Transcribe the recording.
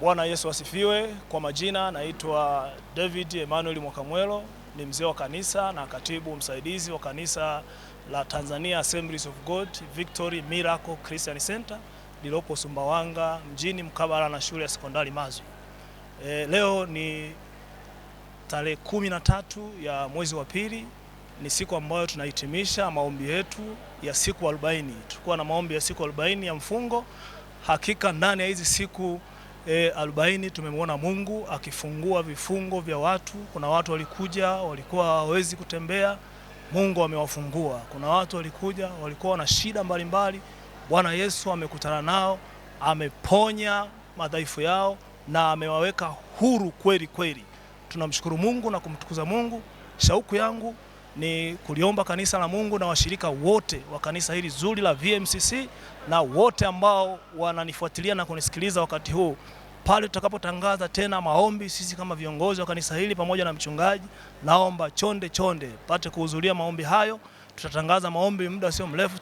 Bwana Yesu asifiwe. Kwa majina naitwa David Emmanuel Mwakamwelo, ni mzee wa kanisa na katibu msaidizi wa kanisa la Tanzania Assemblies of God Victory Miracle Christian Center lilopo Sumbawanga mjini mkabala na shule ya sekondari Mazu. Leo ni tarehe 13 ya mwezi wa pili, ni siku ambayo tunahitimisha maombi yetu ya siku 40. Tulikuwa na maombi ya siku 40 ya mfungo. Hakika ndani ya hizi siku 40 tumemwona Mungu akifungua vifungo vya watu. Kuna watu walikuwa hawawezi kutembea, Mungu amewafungua. Kuna watu walikuwa na shida mbalimbali, Bwana Yesu amekutana nao, ameponya madhaifu yao na amewaweka huru kweli kweli. Tunamshukuru Mungu na kumtukuza Mungu. Shauku yangu ni kuliomba kanisa la Mungu na washirika wote wa kanisa hili zuri la VMCC na wote ambao wananifuatilia na kunisikiliza wakati huu, pale tutakapotangaza tena maombi, sisi kama viongozi wa kanisa hili pamoja na mchungaji, naomba chonde pate kuhudhuria maombi hayo. Tutatangaza maombi muda sio mrefu.